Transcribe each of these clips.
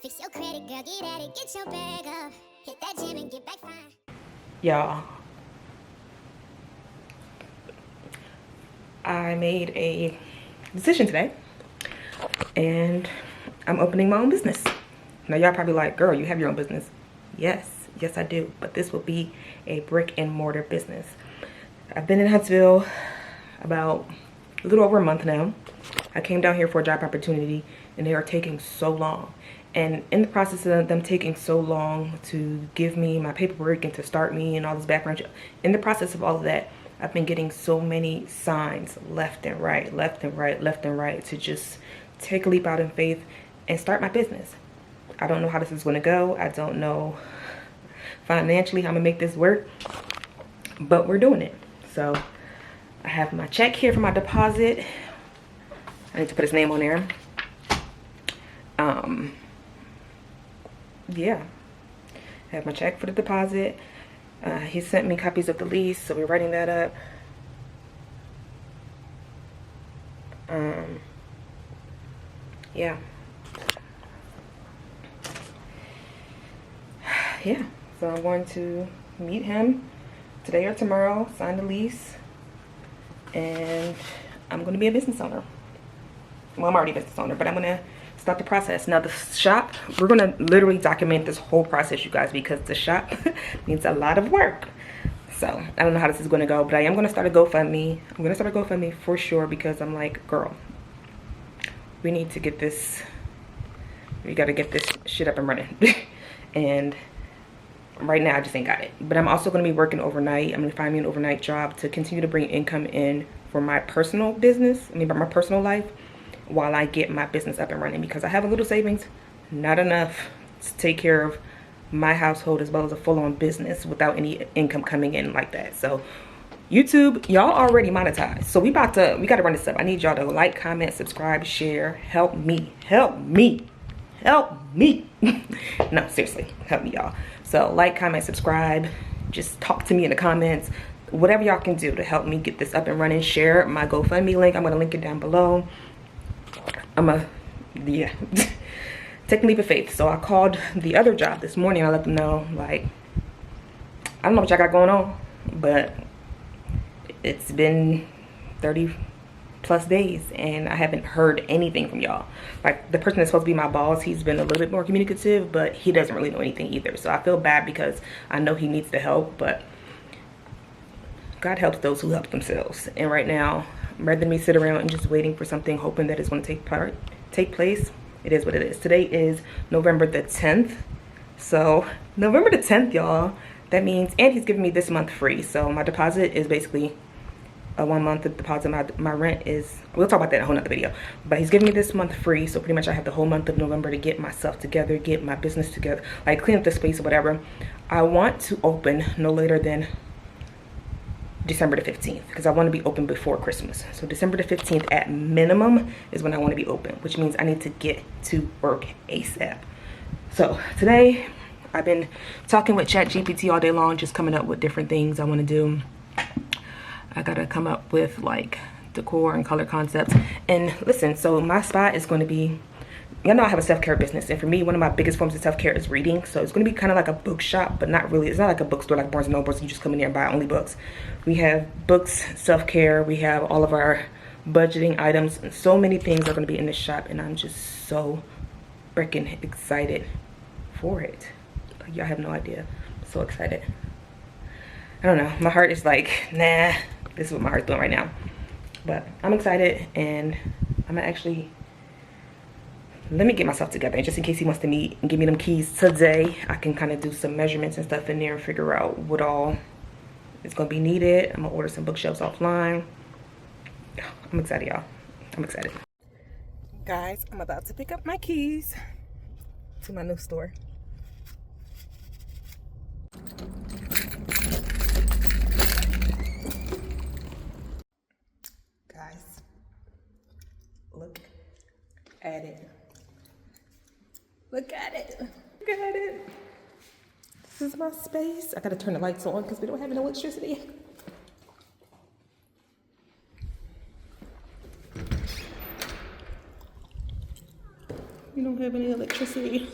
Fix your credit, girl, get at it, get your bag up. Hit that gym and get back fine. Y'all, I made a decision today and I'm opening my own business. Now y'all probably like, girl, you have your own business. Yes I do, but this will be a brick and mortar business. I've been in Huntsville about a little over a month now. I came down here for a job opportunity and they are taking so long. And in the process of them taking so long to give me my paperwork and to start me and all this background, in the process of all of that, I've been getting so many signs left and right to just take a leap out in faith and start my business. I don't know how this is going to go. I don't know financially how I'm gonna make this work, but we're doing it. So I have my check here for my deposit. I need to put his name on there. Yeah, I have my check for the deposit. He sent me copies of the lease, so we're writing that up. Yeah, so I'm going to meet him today or tomorrow, sign the lease, and I'm going to be a business owner. Well, I'm already a business owner, but I'm going to start the process. Now the shop, we're going to literally document this whole process, you guys, because the shop needs a lot of work. So I don't know how this is going to go, but I am going to start a GoFundMe. I'm going to start a GoFundMe for sure, because I'm like, girl, we need to get this, we got to get this shit up and running. And right now I just ain't got it. But I'm also going to be working overnight. I'm going to find me an overnight job to continue to bring income in for my personal business, my personal life, while I get my business up and running, because I have a little savings, not enough to take care of my household as well as a full-on business without any income coming in like that. So YouTube, y'all already monetized, so we got to run this up. I need y'all to like, comment, subscribe, share. Help me no, seriously, help me, y'all. So like, comment, subscribe, just talk to me in the comments, whatever y'all can do to help me get this up and running. Share my GoFundMe link. I'm gonna link it down below. Take a leap of faith. So I called the other job this morning. I let them know, like, I don't know what y'all got going on, but it's been 30 plus days and I haven't heard anything from y'all. Like, the person that's supposed to be my boss, he's been a little bit more communicative, but he doesn't really know anything either. So I feel bad because I know he needs the help, but God helps those who help themselves. And right now, rather than me sit around and just waiting for something, hoping that it's going to take place, it is what it is. Today is November the 10th. So November the 10th, y'all, that means, and he's giving me this month free. So my deposit is basically a 1 month deposit. My rent is, we'll talk about that in a whole nother video, but he's giving me this month free. So pretty much I have the whole month of November to get myself together, get my business together, like clean up the space or whatever. I want to open no later than December the 15th, because I want to be open before Christmas. So December the 15th at minimum is when I want to be open, which means I need to get to work ASAP. So today I've been talking with ChatGPT all day long, just coming up with different things I want to do. I gotta come up with like decor and color concepts. And listen, so my spot is going to be, y'all know I have a self-care business, and for me, one of my biggest forms of self-care is reading. So it's going to be kind of like a bookshop, but not really. It's not like a bookstore like Barnes & Noble, so you just come in there and buy only books. We have books, self-care, we have all of our budgeting items, and so many things are going to be in this shop, and I'm just so freaking excited for it. Like, y'all have no idea. I'm so excited. I don't know, my heart is like, nah, this is what my heart's doing right now. But I'm excited, and I'm gonna actually, let me get myself together, and just in case he wants to meet and give me them keys today, I can kind of do some measurements and stuff in there and figure out what all is going to be needed. I'm gonna order some bookshelves offline. I'm excited, y'all. I'm excited. Guys, I'm about to pick up my keys to my new store. Guys, look at it. Look at it. Look at it. This is my space. I gotta turn the lights on because we don't have any electricity. We don't have any electricity.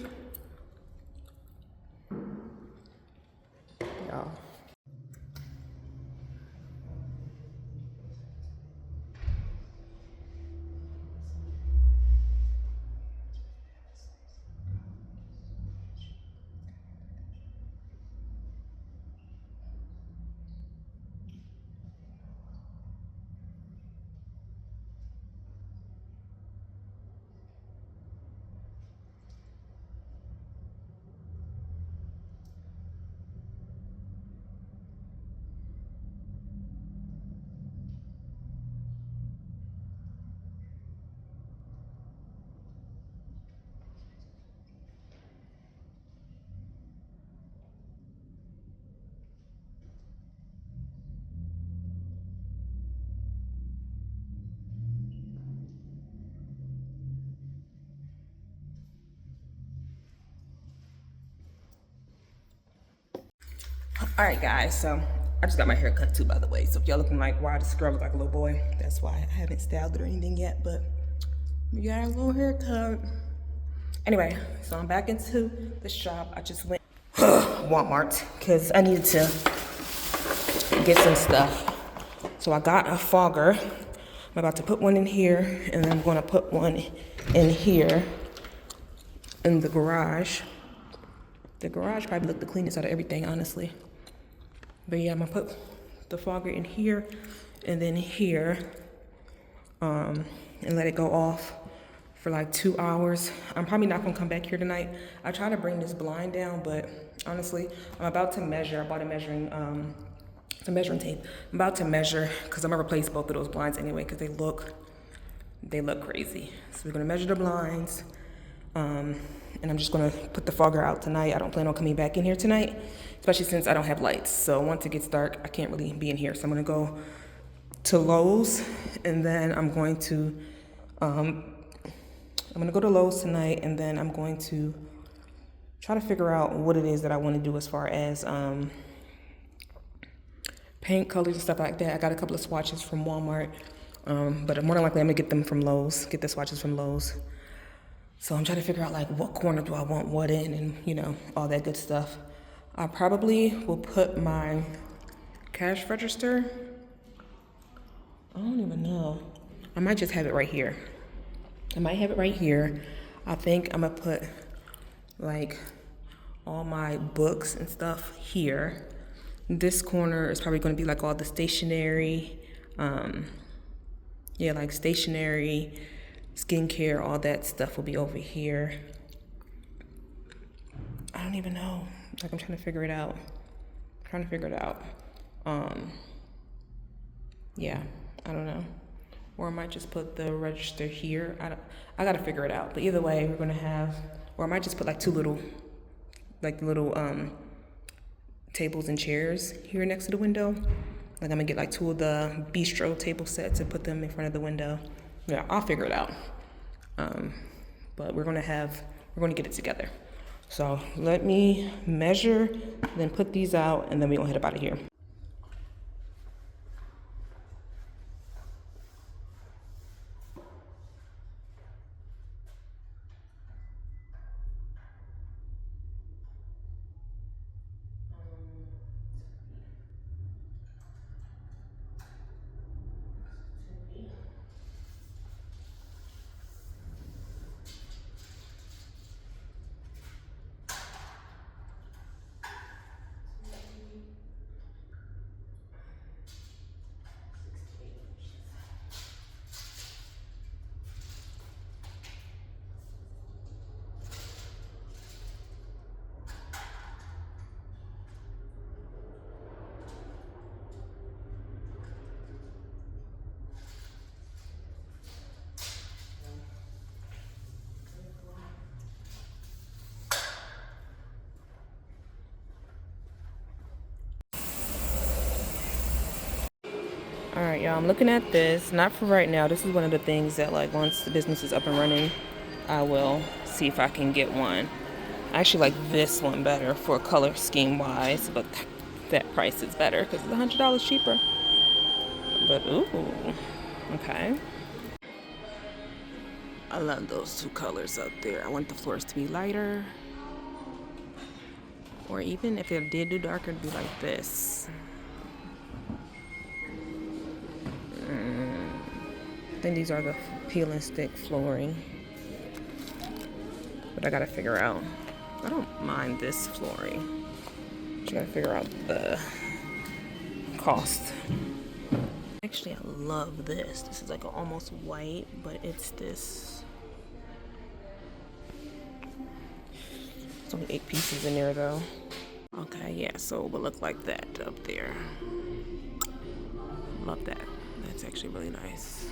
All right, guys, so I just got my hair cut too, by the way. So if y'all looking like, why does this girl look like a little boy? That's why I haven't styled it or anything yet, but we got a little haircut. Anyway, so I'm back into the shop. I just went Walmart because I needed to get some stuff. So I got a fogger. I'm about to put one in here, and then I'm gonna put one in here in the garage. The garage probably looked the cleanest out of everything, honestly. But yeah, I'm gonna put the fogger in here and then here, and let it go off for like 2 hours. I'm probably not gonna come back here tonight. I try to bring this blind down, but honestly, I'm about to measure. I bought a measuring tape. I'm about to measure because I'm gonna replace both of those blinds anyway because they look crazy. So we're gonna measure the blinds, and I'm just gonna put the fogger out tonight. I don't plan on coming back in here tonight, especially since I don't have lights. So once it gets dark, I can't really be in here. So I'm gonna go to Lowe's, and then I'm going to go to Lowe's tonight, and then I'm going to try to figure out what it is that I want to do as far as paint colors and stuff like that. I got a couple of swatches from Walmart, but more than likely I'm gonna get them from Lowe's, get the swatches from Lowe's. So I'm trying to figure out like what corner do I want what in, and you know, all that good stuff. I probably will put my cash register, I don't even know. I might just have it right here. I might have it right here. I think I'm gonna put like all my books and stuff here. This corner is probably gonna be like all the stationery, yeah, like stationery, skincare, all that stuff will be over here. I don't even know. Like, I'm trying to figure it out. Yeah, I don't know. Or I might just put the register here. I gotta figure it out. But either way, we're gonna have, or I might just put like two little tables and chairs here next to the window. Like I'm gonna get like two of the bistro table sets and put them in front of the window. Yeah, I'll figure it out. But we're gonna get it together. So let me measure, then put these out, and then we're gonna head up out of here. All right, y'all, I'm looking at this, not for right now. This is one of the things that, like, once the business is up and running, I will see if I can get one. I actually like this one better for color scheme wise, but that price is better because it's $100 cheaper. But ooh, okay. I love those two colors up there. I want the floors to be lighter, or even if it did do darker, it'd be like this. I think these are the peel and stick flooring, but I gotta figure out. I don't mind this flooring. Just gotta figure out the cost. Actually, I love this. This is like almost white, but it's this. There's only 8 pieces in there though. Okay, yeah, so it will look like that up there. Love that. That's actually really nice.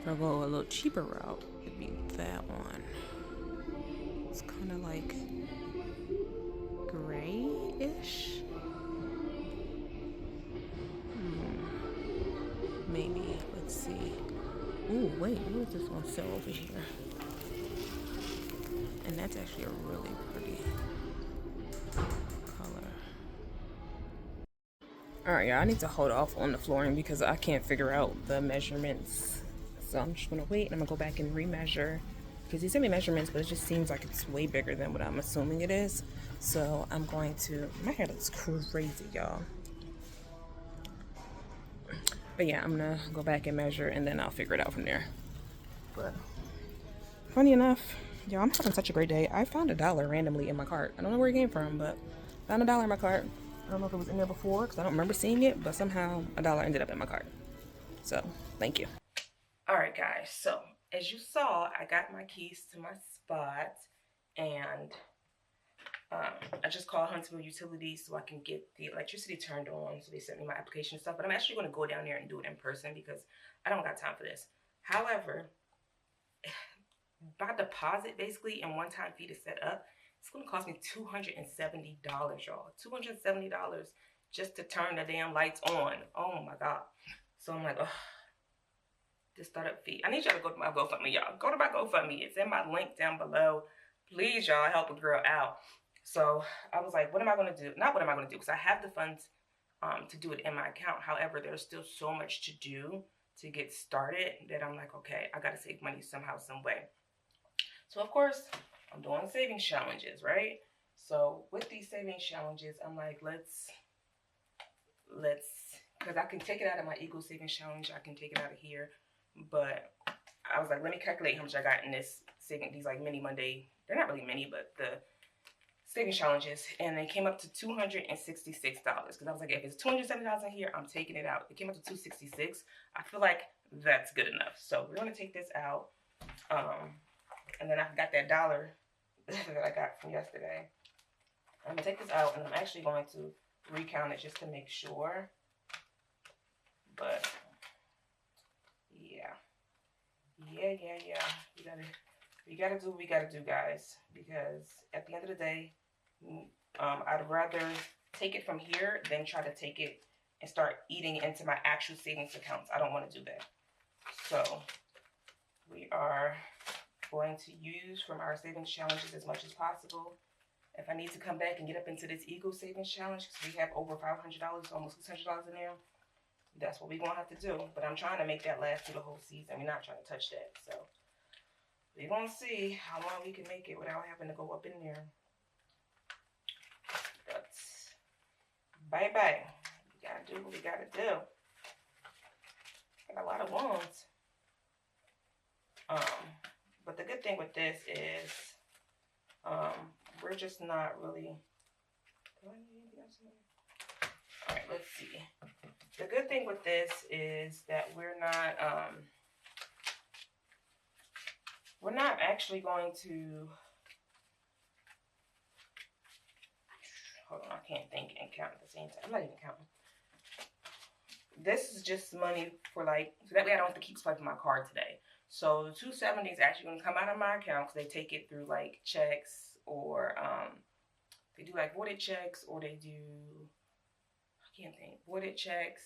If I go a little cheaper route, it'd be that one. It's kind of like gray-ish. Maybe. Let's see. Ooh, wait. What is this one sell over here? And that's actually a really pretty color. Alright, y'all, I need to hold off on the flooring because I can't figure out the measurements. So I'm just gonna wait and I'm gonna go back and remeasure. Because he sent me measurements, but it just seems like it's way bigger than what I'm assuming it is. So I'm going to, my hair looks crazy, y'all. But yeah, I'm gonna go back and measure and then I'll figure it out from there. But funny enough, y'all, I'm having such a great day. I found $1 randomly in my cart. I don't know where it came from, but found $1 in my cart. I don't know if it was in there before because I don't remember seeing it, but somehow $1 ended up in my cart. So thank you. All right, guys. So as you saw, I got my keys to my spot, and I just called Huntsville Utilities so I can get the electricity turned on. So they sent me my application and stuff, but I'm actually going to go down there and do it in person because I don't got time for this. However, my deposit basically and one-time fee to set up, it's going to cost me $270, y'all. $270 just to turn the damn lights on. Oh my God. So I'm like, oh, this startup fee. I need y'all to go to my GoFundMe, y'all. Go to my GoFundMe. It's in my link down below. Please, y'all, help a girl out. So I was like, what am I going to do? Not what am I going to do, because I have the funds to do it in my account. However, there's still so much to do to get started that I'm like, okay, I got to save money somehow, some way. So of course, I'm doing savings challenges, right? So with these savings challenges, I'm like, let's, because I can take it out of my Eagle Savings Challenge. I can take it out of here. But I was like, let me calculate how much I got in this saving, these like mini Monday. They're not really mini, but the savings challenges. And they came up to $266. Because I was like, if it's $270 in here, I'm taking it out. It came up to $266. I feel like that's good enough. So we're going to take this out. And then I got that $1 that I got from yesterday. I'm going to take this out, and I'm actually going to recount it just to make sure. But yeah. We gotta do what we gotta do, guys. Because at the end of the day, I'd rather take it from here than try to take it and start eating into my actual savings accounts. I don't want to do that. So we are going to use from our savings challenges as much as possible. If I need to come back and get up into this Eagle Savings Challenge, because we have over $500, almost $600 in there, that's what we're going to have to do. But I'm trying to make that last through the whole season. We're not trying to touch that. So we're going to see how long we can make it without having to go up in there. But bye-bye. We got to do what we got to do. Got a lot of ones. But the good thing with this is we're just not really... Alright, let's see. The good thing with this is that we're not actually going to... Hold on, I can't think and count at the same time. I'm not even counting. This is just money for like, so that way I don't have to keep swiping my card today. So the $270 is actually going to come out of my account because they take it through like checks or they do like voided checks, or they do, I can't think, voided checks.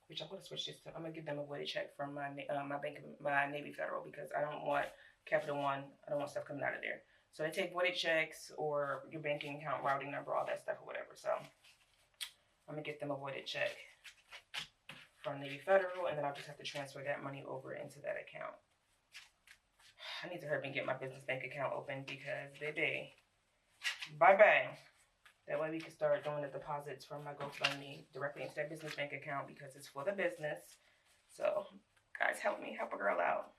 Which I'm going to switch this to. I'm going to give them a voided check from my my Navy Federal, because I don't want Capital One. I don't want stuff coming out of there. So they take voided checks or your banking account routing number, all that stuff or whatever. So I'm going to get them a voided check from Navy Federal, and then I'll just have to transfer that money over into that account. I need to hurry and get my business bank account open because, baby, bye-bye. That way we can start doing the deposits from my GoFundMe directly into that business bank account because it's for the business. So, guys, help me. Help a girl out.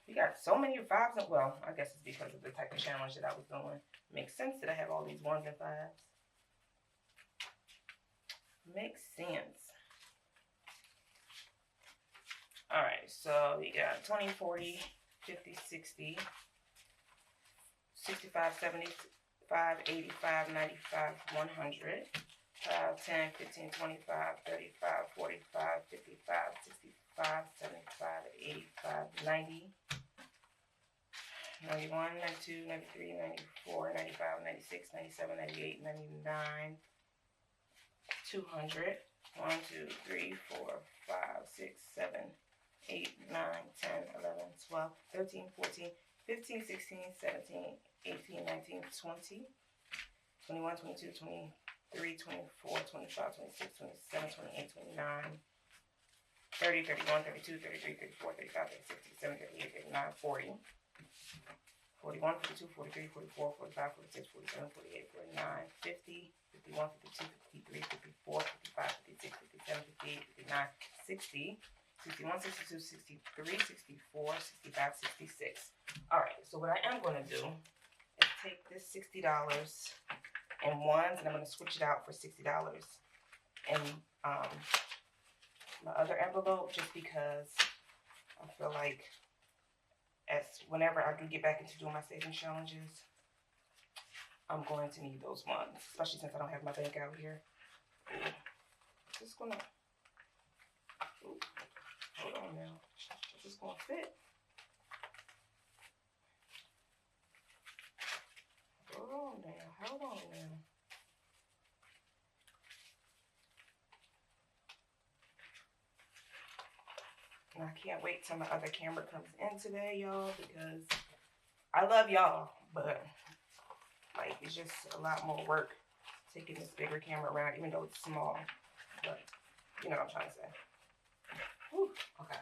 We got so many fives. Well, I guess it's because of the type of challenge that I was doing. Makes sense that I have all these ones and fives. Makes sense. Alright, so we got 20, 40, 50, 60, 65, 75, 85, 95, 100, 5, 10, 15, 25, 35, 45, 55, 65, 75, 85, 90, 91, 92, 93, 94, 95, 96, 97, 98, 99, 200, 1, 2, 3, 4, 5, 6, 7, 8, 9, 10, 13, 14, 15, 16, 17, 18, 19, 20, 21, 22, 23, 24, 25, 26, 27, 28, 29, 30, 31, 32, 33, 34, 35, 36, 37, 38, 39, 40, 41, 42, 43, 44, 45, 46, 47, 48, 49, 50, 51, 52, 53, 54, 55, 56, 57, 58, 59, 60, 61, 62, 63, 64, 65, 66. Alright, so what I am going to do is take this $60 in ones, and I'm going to switch it out for $60 in my other envelope, just because I feel like whenever I do get back into doing my savings challenges, I'm going to need those ones, especially since I don't have my bank out here. Just gonna, ooh, hold on now, is this gonna fit? Hold on now, hold on now. And I can't wait till my other camera comes in today, y'all, because I love y'all, but like it's just a lot more work taking this bigger camera around, even though it's small. But you know what I'm trying to say. Whew, okay.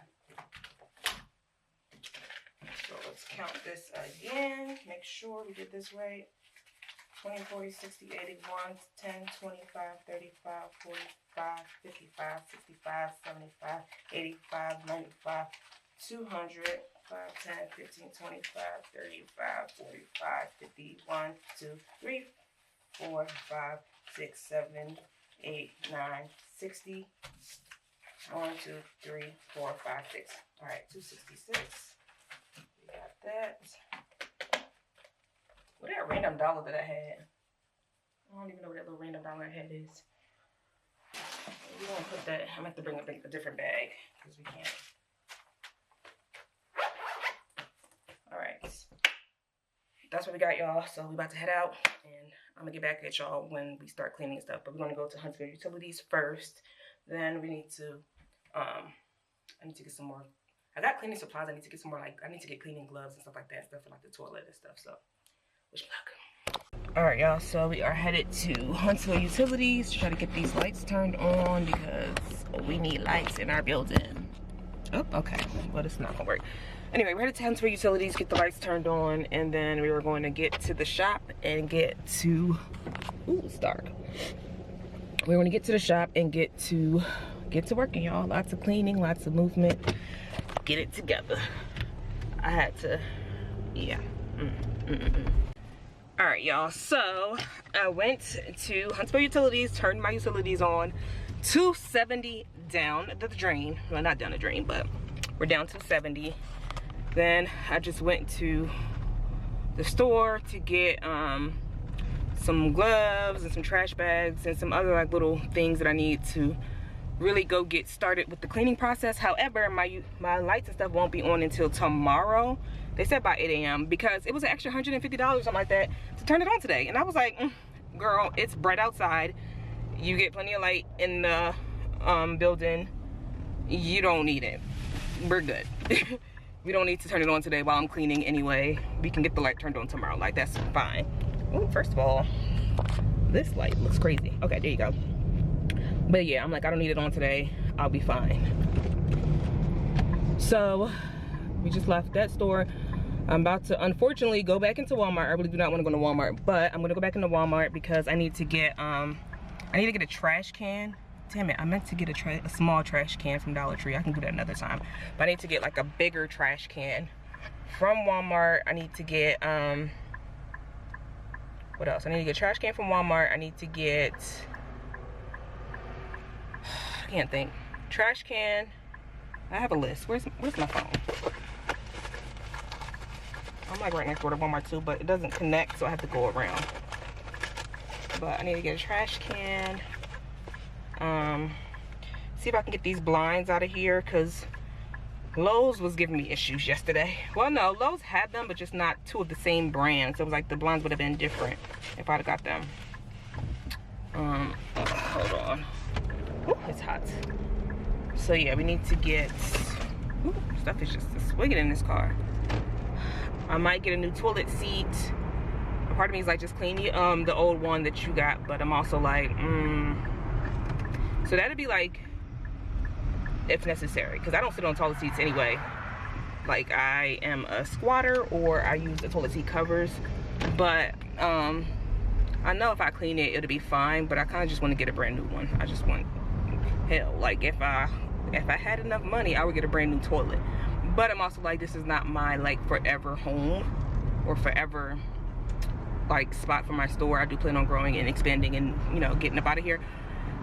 So let's count this again. Make sure we did this right. 20, 40, 60, 80, 1, 10, 25, 35, 45, 55, 65, 75, 85, 95, 200, 5, 10, 15, 25, 35, 45, 50, 1, 2, 3, 4, 5, 6, 7, 8, 9, 60. 1, 2, 3, 4, 5, 6. All right, 266. We got that. What that random dollar that I had? I don't even know what that little random dollar I had is. We're gonna put that. I'm gonna have to bring a different bag because we can't. All right, that's what we got, y'all. So we about to head out, and I'm gonna get back at y'all when we start cleaning and stuff. But we're gonna go to Huntsville Utilities first. Then we need to. I need to get some more. I got cleaning supplies. I need to get some more. Like I need to get cleaning gloves and stuff like that. Stuff for like the toilet and stuff. So. Wish me luck. All right, y'all, so we are headed to Huntsville Utilities to try to get these lights turned on because we need lights in our building. Oh, okay, well, it's not gonna work. Anyway, we're headed to Huntsville Utilities, get the lights turned on, and then we were going to get to the shop and get to, ooh, it's dark. We're going to get to the shop and get to working, y'all. Lots of cleaning, lots of movement. Get it together. I had to, yeah. All right, y'all, so I went to Huntsville Utilities, turned my utilities on, 270 down the drain. Well, not down the drain, but we're down to 70. Then I just went to the store to get some gloves and some trash bags and some other like little things that I need to really go get started with the cleaning process. However, my lights and stuff won't be on until tomorrow. They said by 8 a.m. because it was an extra $150 or something like that to turn it on today. And I was like, girl, it's bright outside. You get plenty of light in the building. You don't need it. We're good. We don't need to turn it on today while I'm cleaning anyway. We can get the light turned on tomorrow. Like, that's fine. Ooh, first of all, this light looks crazy. Okay, there you go. But yeah, I'm like, I don't need it on today. I'll be fine. So we just left that store. I'm about to, unfortunately, go back into Walmart. I really do not want to go to Walmart, but I'm gonna go back into Walmart because I need to get a trash can. Damn it, I meant to get a small trash can from Dollar Tree. I can do that another time. But I need to get like a bigger trash can from Walmart. I need to get, what else? I need to get a trash can from Walmart. I need to get, I can't think. Trash can. I have a list. Where's my phone? I'm like right next door to Walmart too, but it doesn't connect, so I have to go around. But I need to get a trash can. See if I can get these blinds out of here, because Lowe's was giving me issues yesterday. Well, no, Lowe's had them, but just not two of the same brand. So it was like the blinds would have been different if I'd have got them. Hold on. Ooh, it's hot. So yeah, we need to get, ooh, stuff is just swinging in this car. I might get a new toilet seat. Part of me is like, just clean the old one that you got, but I'm also like, so that'd be like if necessary, because I don't sit on toilet seats anyway. Like, I am a squatter, or I use the toilet seat covers, but I know if I clean it, it'll be fine, but I kind of just want to get a brand new one. I just want, hell, like if I had enough money, I would get a brand new toilet. But I'm also like, this is not my like forever home or forever like spot for my store. I do plan on growing and expanding and, you know, getting up out of here.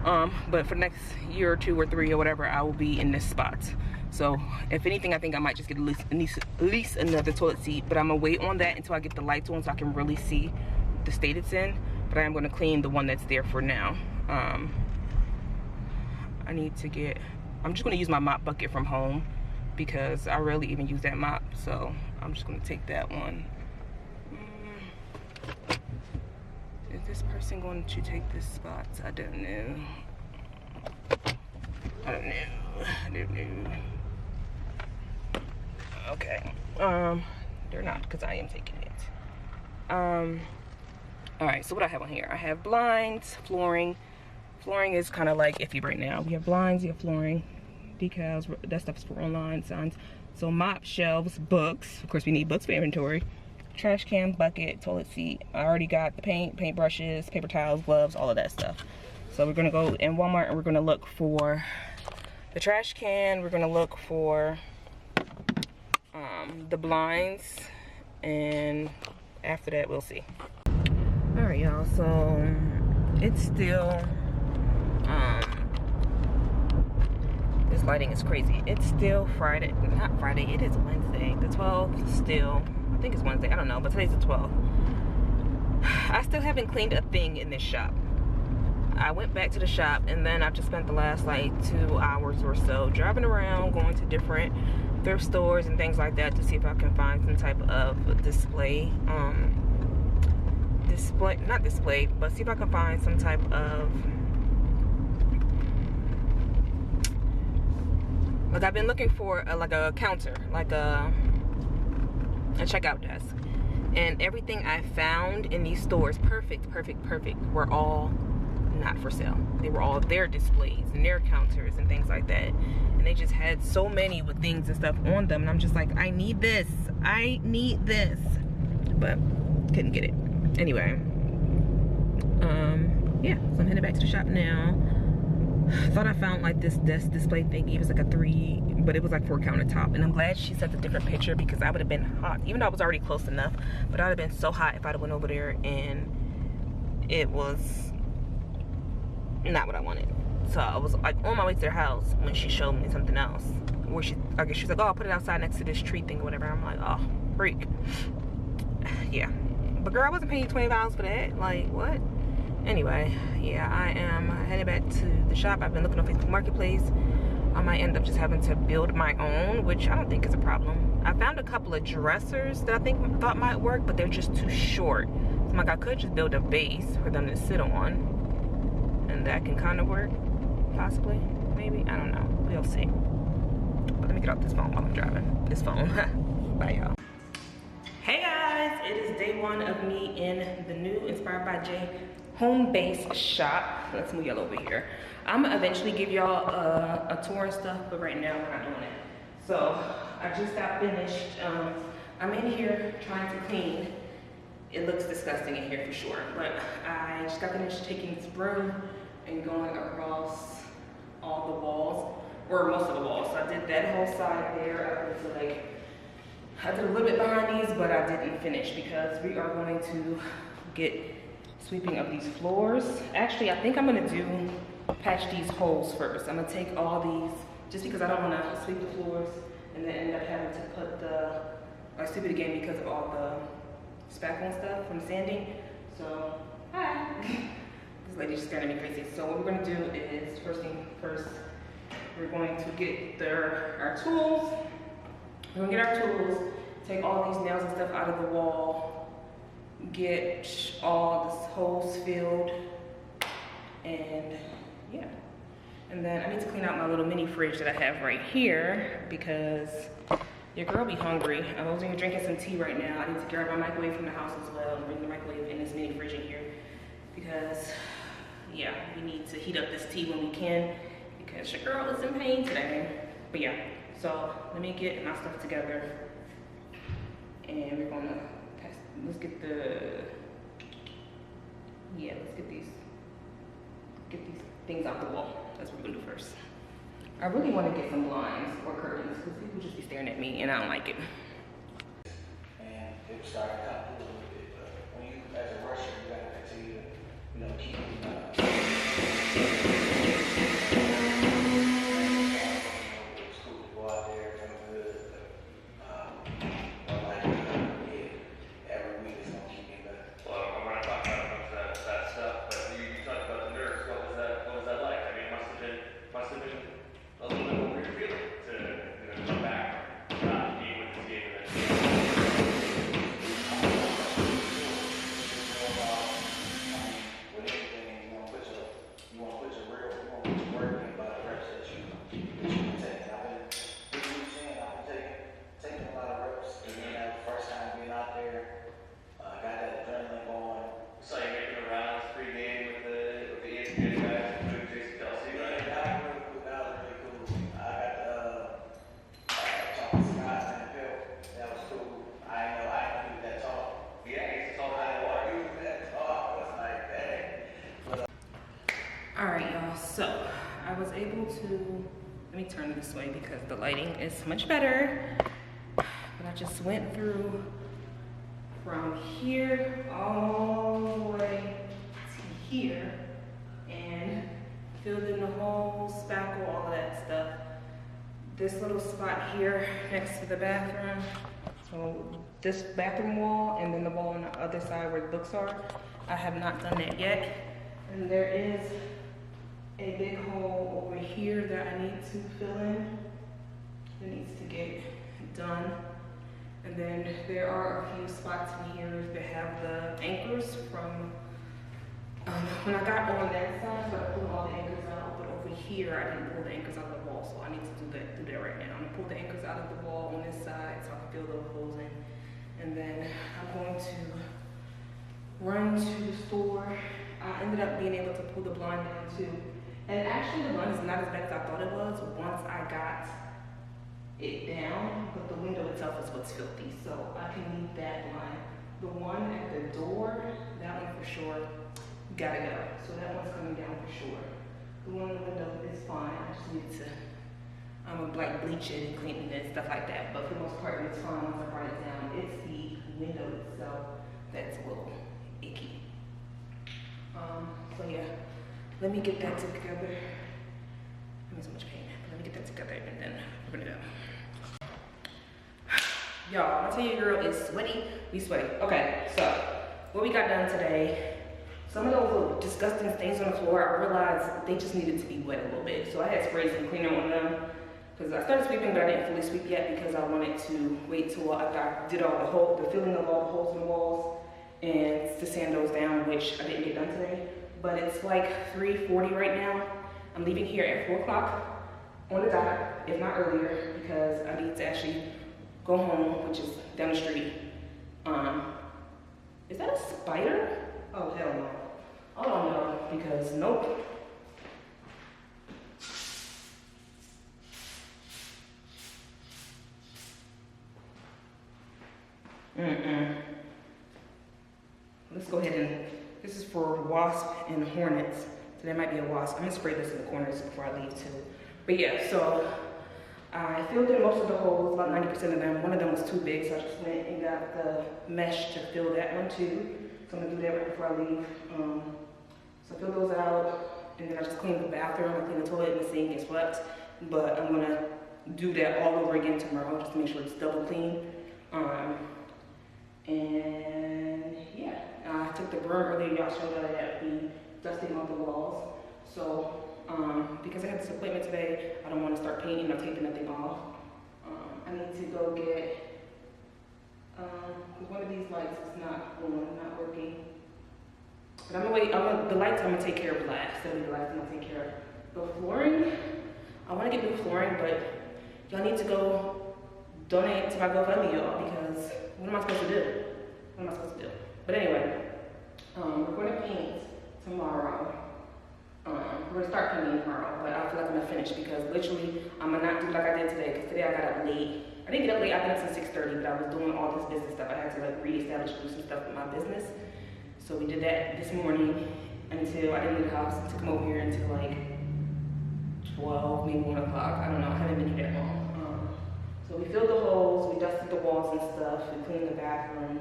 But for the next year or 2 or 3 or whatever, I will be in this spot. So if anything, I think I might just get at least another toilet seat, but I'm gonna wait on that until I get the lights on so I can really see the state it's in. But I am gonna clean the one that's there for now. I need to get, I'm just gonna use my mop bucket from home because I rarely even use that mop. So I'm just gonna take that one. Is this person going to take this spot? I don't know. I don't know. Okay. They're not, because I am taking it. Alright, so what I have on here? I have blinds, flooring. Flooring is kind of like iffy right now. We have blinds, we have flooring, decals, that stuff's for online, signs. So mop, shelves, books. Of course, we need books for inventory. Trash can, bucket, toilet seat. I already got the paint brushes, paper towels, gloves, all of that stuff. So we're gonna go in Walmart and we're gonna look for the trash can. We're gonna look for the blinds, and after that we'll see. All right, y'all, so it's still this lighting is crazy. It's still Friday, not Friday, it is Wednesday, the 12th. Still, I think it's Wednesday, I don't know, but today's the 12th. I still haven't cleaned a thing in this shop. I went back to the shop, and then I've just spent the last like 2 hours or so driving around, going to different thrift stores and things like that to see if I can find some type of display, not display, but see if I can find some type of, like, I've been looking for like a counter, like a checkout desk, and everything I found in these stores, perfect, were all not for sale. They were all their displays and their counters and things like that, and they just had so many with things and stuff on them, and I'm just like, I need this, but couldn't get it. Anyway, yeah, so I'm headed back to the shop now. Thought I found like this desk display thingy. It was like a 3, but it was like for a countertop, and I'm glad she sent a different picture because I would have been hot, even though I was already close enough, but I would have been so hot if I'd have went over there and it was not what I wanted. So I was like on my way to their house when she showed me something else, where I guess she was like, oh, I'll put it outside next to this tree thing or whatever. I'm like, oh, freak. Yeah, but girl, I wasn't paying $20 for that. Like, what? Anyway, yeah, I am headed back to the shop. I've been looking on Facebook Marketplace. I might end up just having to build my own, which I don't think is a problem. I found a couple of dressers that I thought might work, but they're just too short. So I'm like, I could just build a base for them to sit on, and that can kind of work, possibly, maybe, I don't know, we'll see. But let me get off this phone while I'm driving, this phone. Bye, y'all. Hey guys, it is day 1 of me in the new Inspired by J home base shop. Let's move y'all over here. I'm gonna eventually give y'all a tour and stuff, but right now we're not doing it. So I just got finished. I'm in here trying to clean. It looks disgusting in here for sure, but I just got finished taking this broom and going across all the walls, or most of the walls. So I did that whole side there. I did a little bit behind these, but I didn't finish because we are going to get sweeping of these floors. Actually, I think I'm gonna patch these holes first. I'm gonna take all these, just because I don't wanna sweep the floors and then end up having to put sweep it again because of all the spackle and stuff from sanding. So, hi. This lady's just staring at me crazy. So what we're gonna do is, first thing first, we're going to get our tools. We're gonna get our tools, take all these nails and stuff out of the wall, get all the holes filled, and yeah. And then I need to clean out my little mini fridge that I have right here because Your girl be hungry. I was even drinking some tea right now. I need to grab my microwave from the house as well and bring the microwave in this mini fridge in here because, yeah, we need to heat up this tea when we can because your girl is in pain today. But yeah, so let me get my stuff together and we're gonna test. Let's get these things out the wall. That's what we're gonna do first. I really want to get some blinds or curtains because people just be staring at me and I don't like it. And it started to come through a little bit, but when you, as a rusher, you gotta continue to, keep it's cool to go out there, feeling good, but every week is gonna keep me better. Well, I'm gonna talk about a bunch of that stuff, but you talked about the nerves. What was that like? I mean, it must have been a little bit more weird feeling to come back, not being with this game and with anything, you want to put your work in by the reps that you can take. I've been taking a lot of reps. And then that first time being out there, got that adrenaline going. saw you making the rounds pre-game with the EVERYTIME guys, including XGHCE, right? That was really cool. I got talking to guys in the field. That was cool. I didn't do that talk. Yeah, he's just all I that didn't do that talk. I was like, dang. All right, y'all, so I was able to, let me turn this way because the lighting is much better. But I just went through from here all the way to here and filled in the whole spackle, all of that stuff. This little spot here next to the bathroom, so this bathroom wall and then the wall on the other side where the books are, I have not done that yet. And there is a big hole over here that I need to fill in. It needs to get done. And then there are a few spots in here that have the anchors from when I got on that side, so I pulled all the anchors out, but over here I didn't pull the anchors out of the wall, so I need to do that right now. I'm gonna pull the anchors out of the wall on this side so I can fill those holes in. And then I'm going to run to the store. I ended up being able to pull the blind down too. And actually the blind is not as bad as I thought it was once I got it down, but the window itself is what's filthy, so I can leave that blind. The one at the door, that one for sure, gotta go. So that one's coming down for sure. The one in the window is fine. I just need to, I'm gonna like bleach it and clean it and stuff like that, but for the most part it's fine once I write it down. It's the window itself that's a little icky. So yeah, let me get that together. I'm in so much pain, but let me get that together and then we're gonna go. Y'all, I'm gonna tell you, girl is sweaty. We sweaty. Okay, so what we got done today, some of those little disgusting stains on the floor, I realized they just needed to be wet a little bit. So I had sprayed some cleaner on them because I started sweeping, but I didn't fully sweep yet because I wanted to wait till after I did all the filling of all the holes in the walls and to sand those down, which I didn't get done today. But it's like 3:40 right now. I'm leaving here at 4 o'clock on the dot, if not earlier, because I need to actually go home, which is down the street. Is that a spider? Oh, hell no. I don't know, because nope. Let's go ahead and, this is for wasp and hornets. So there might be a wasp. I'm gonna spray this in the corners before I leave too. But yeah, so I filled in most of the holes, about 90% of them. One of them was too big, so I just went and got the mesh to fill that one too. So I'm gonna do that right before I leave. So I fill those out, and then I just clean the bathroom, I clean the toilet and the sink and swept. But I'm gonna do that all over again tomorrow, just to make sure it's double clean. And yeah, I took the broom earlier, y'all showed that I had to be dusting off the walls. So because I had this appointment today, I don't want to start painting or taking nothing off. I need to go get, one of these lights is not working. But I'm gonna wait, the lights I'm gonna take care of last. So the lights I'm gonna take care of. The flooring, I wanna get new flooring, but y'all need to go donate to my GoFundMe, y'all, because what am I supposed to do? What am I supposed to do? But anyway, we're going to paint tomorrow. We're gonna start painting tomorrow, but I feel like I'm gonna finish because literally I'm gonna not do like I did today, because today I got up late. I didn't get up late, I got up since 6:30, but I was doing all this business stuff. I had to like reestablish, do some stuff with my business. So we did that this morning until I didn't leave the house. I took him over here until like 12, maybe 1 o'clock. I don't know, I haven't been here that long. So we filled the holes, we dusted the walls and stuff, we cleaned the bathroom,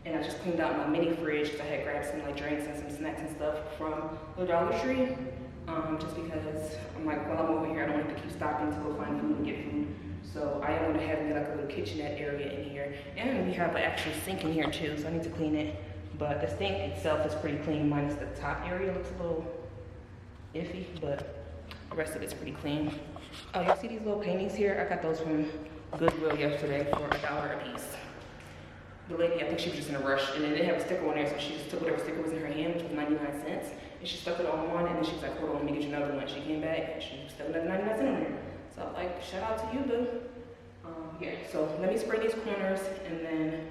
and I just cleaned out my mini fridge because I had grabbed some like drinks and some snacks and stuff from the Dollar Tree. Just because I'm like, while I'm over here, I don't want to keep stopping to go find food and get food. So I am going to have like a little kitchenette area in here. And we have an actual sink in here too, so I need to clean it. But the sink itself is pretty clean, minus the top area looks a little iffy, but the rest of it's pretty clean. Oh, you see these little paintings here? I got those from Goodwill yesterday for $1 a piece. The lady, I think she was just in a rush, and then they have a sticker on there, so she just took whatever sticker was in her hand, which was 99 cents, and she stuck it on one, and then she was like, hold on, let me get you another one. She came back, and she stuck another 99 cents on there. So I was like, shout out to you, boo. Yeah, so let me spray these corners, and then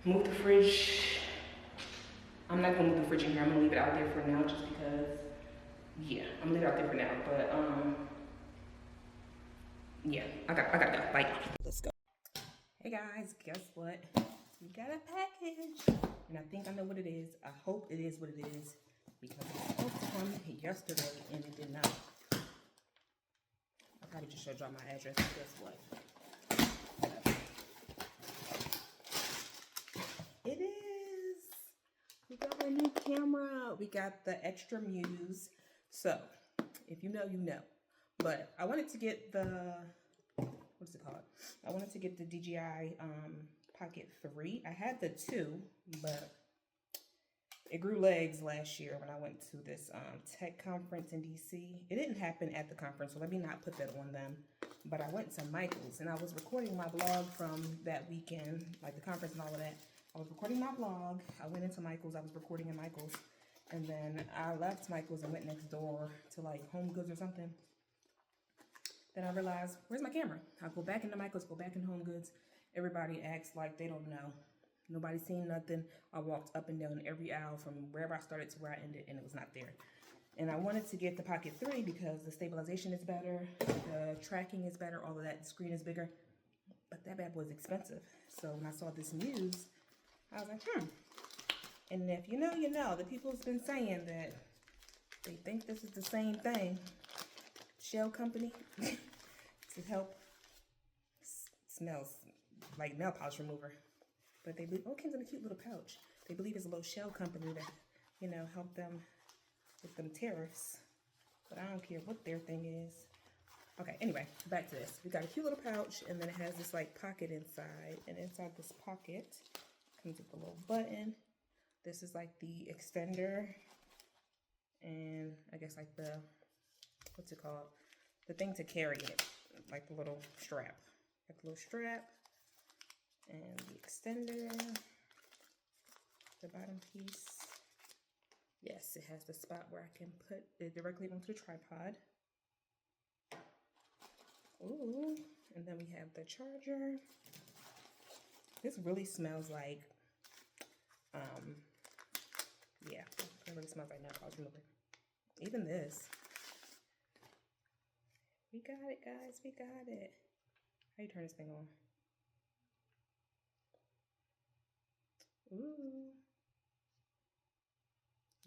move the fridge. I'm not gonna move the fridge in here, I'm gonna leave it out there for now, just because, yeah, I'm gonna leave it out there for now, but, yeah, I gotta go, bye. Let's go. Hey guys, guess what? We got a package, and I think I know what it is. I hope it is what it is, because it was supposed to come yesterday, and it did not. I probably just should drop my address, but guess what? It is! We got our new camera. We got the Extra Muse. So, if you know, you know. But I wanted to get the, what's it called? I wanted to get the DJI Pocket 3. I had the 2, but it grew legs last year when I went to this tech conference in DC. It didn't happen at the conference, so let me not put that on them. But I went to Michael's, and I was recording my vlog from that weekend, like the conference and all of that. I was recording my vlog. I went into Michael's. I was recording in Michael's. And then I left Michael's and went next door to like Home Goods or something. Then I realized, where's my camera? I go back into Michael's, go back into Home Goods. Everybody acts like they don't know. Nobody's seen nothing. I walked up and down every aisle from wherever I started to where I ended, and it was not there. And I wanted to get the Pocket 3 because the stabilization is better, the tracking is better, all of that. The screen is bigger, but that bad boy was expensive. So when I saw this Muse, I was like, And if you know, you know. The people's been saying that they think this is the same thing. Shell company to help. Smells like nail polish remover, but they believe, oh, it comes in a cute little pouch. They believe it's a little shell company that, you know, help them with them tariffs, but I don't care what their thing is. Okay, anyway, back to this. We got a cute little pouch, and then it has this like pocket inside, and inside this pocket comes with a little button. This is like the extender, and I guess like the, what's it called? The thing to carry it, like the little strap. Got the little strap, and the extender, the bottom piece. Yes, it has the spot where I can put it directly onto the tripod. Ooh, and then we have the charger. This really smells like, yeah, it really smells like nail polish remover. Even this. We got it, guys, we got it. How you turn this thing on? Ooh.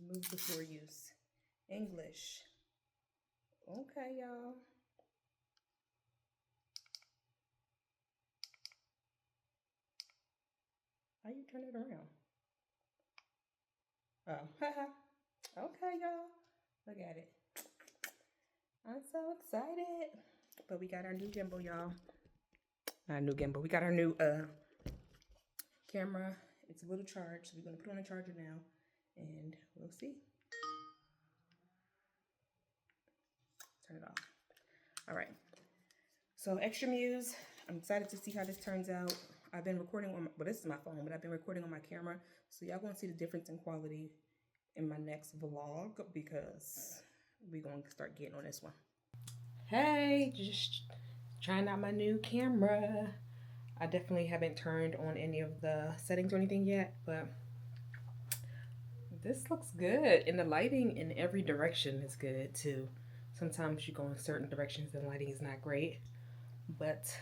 Move before use. English. Okay, y'all. How you turn it around? Oh, haha. Okay, y'all. Look at it. I'm so excited. But we got our new gimbal, y'all. Not a new gimbal. We got our new camera. It's a little charge, so we're gonna put it on the charger now, and we'll see. Turn it off. All right. So Extra Muse. I'm excited to see how this turns out. I've been recording on, well, this is my phone, but I've been recording on my camera, so y'all gonna see the difference in quality in my next vlog, because we're gonna start getting on this one. Hey, just trying out my new camera. I definitely haven't turned on any of the settings or anything yet, but this looks good. And the lighting in every direction is good too. Sometimes you go in certain directions and the lighting is not great. But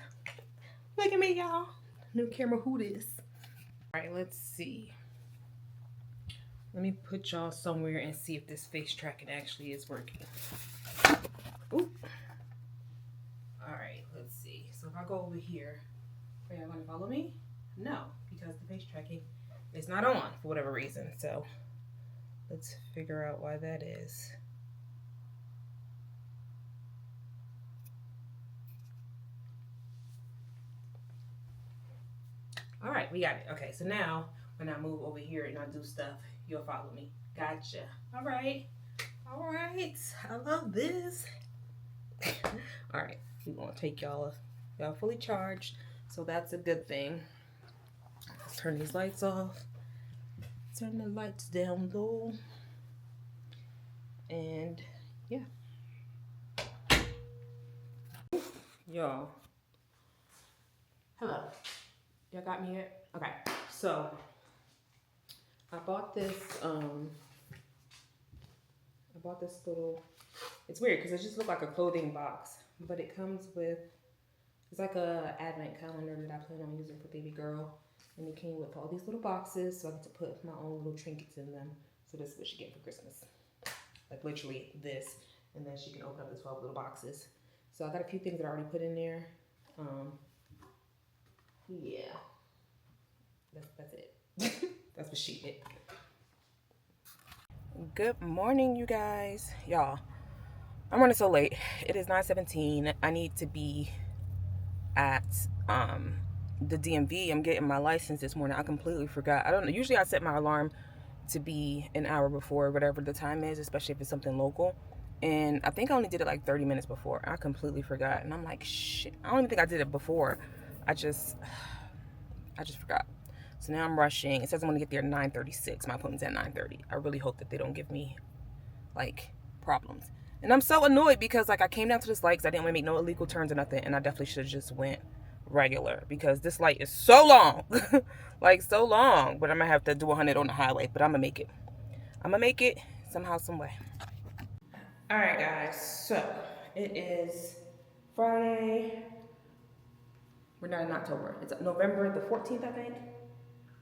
look at me, y'all. New camera, who this? All right, let's see. Let me put y'all somewhere and see if this face tracking actually is working. Ooh. All right, let's see. So if I go over here, are y'all gonna follow me? No, because the face tracking is not on for whatever reason. So let's figure out why that is. All right, we got it. Okay, so now when I move over here and I do stuff, you'll follow me. Gotcha. All right. All right. I love this. All right, we're gonna take y'all fully charged, so that's a good thing. Let's turn these lights off. Turn the lights down low. And yeah. Y'all. Hello. Y'all got me here? Okay. So I bought this little, it's weird because it just looked like a clothing box, but it comes with, it's like a advent calendar that I plan on using for baby girl. And it came with all these little boxes, so I get to put my own little trinkets in them. So this is what she get for Christmas. Like literally this. And then she can open up the 12 little boxes. So I got a few things that I already put in there. Yeah. That's it. That's what she did. Good morning, you guys. Y'all, I'm running so late. It is 9:17. I need to be at the DMV. I'm getting my license this morning. I completely forgot. I don't know. Usually I set my alarm to be an hour before whatever the time is, especially if it's something local. And I think I only did it like 30 minutes before. I completely forgot. And I'm like, shit. I don't even think I did it before. I just forgot. So now I'm rushing. It says I'm going to get there at 9:36. My appointment's at 9:30. I really hope that they don't give me, like, problems. And I'm so annoyed because, like, I came down to this light because I didn't want to make no illegal turns or nothing. And I definitely should have just went regular because this light is so long. Like, so long. But I'm going to have to do 100 on the highway. But I'm going to make it. I'm going to make it somehow, some way. All right, guys. So, it is Friday. We're not in October. It's November the 14th, I think.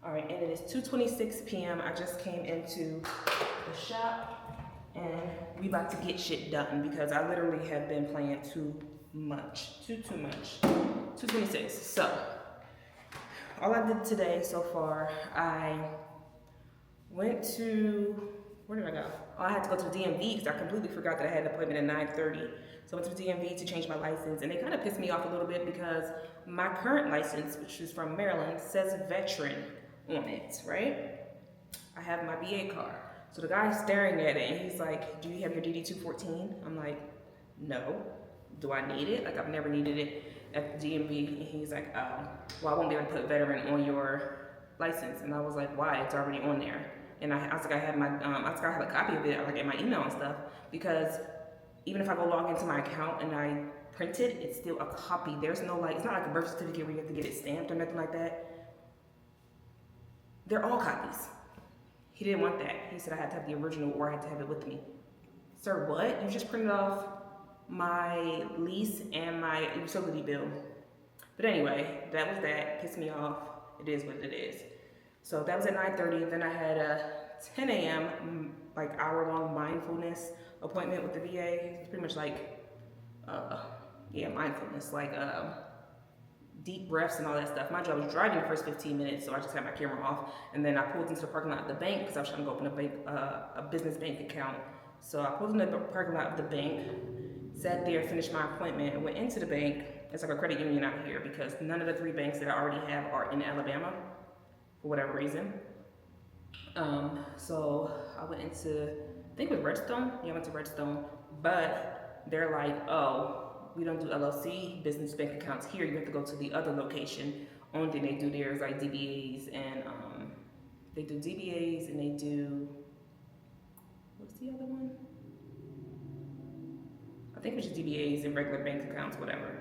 All right, and it is 2:26 p.m. I just came into the shop and we about to get shit done because I literally have been playing too much. Too much. 2:26. So, all I did today so far, I went to, where did I go? Oh, I had to go to the DMV because I completely forgot that I had an appointment at 9:30. So I went to the DMV to change my license, and they kind of pissed me off a little bit because my current license, which is from Maryland, says veteran on it, right? I have my VA card. So the guy's staring at it, and he's like, do you have your DD-214? I'm like, no. Do I need it? Like, I've never needed it at the DMV. And he's like, oh, well, I won't be able to put veteran on your license. And I was like, why? It's already on there. And I was like, I have a copy of it, like in my email and stuff, because even if I go log into my account and I print it, it's still a copy. There's no, like, it's not like a birth certificate where you have to get it stamped or nothing like that. They're all copies. He didn't want that. He said I had to have the original or I had to have it with me. Sir, what? You just printed off my lease and my utility bill. But anyway, that was that. Pissed me off. It is what it is. So that was at 9:30. Then I had a 10 a.m. like hour-long mindfulness appointment with the VA. It's pretty much like, mindfulness, like deep breaths and all that stuff. My job was driving the first 15 minutes, so I just had my camera off. And then I pulled into the parking lot of the bank because I was trying to go open a business bank account. So I pulled into the parking lot of the bank, sat there, finished my appointment, and went into the bank. It's like a credit union out here because none of the 3 banks that I already have are in Alabama for whatever reason. So I went into, I think it was Redstone. Yeah, I went to Redstone, but they're like, oh, we don't do LLC business bank accounts here. You have to go to the other location. Only thing they do there is like DBAs and they do DBAs and they do, what's the other one? I think it's just DBAs and regular bank accounts, whatever.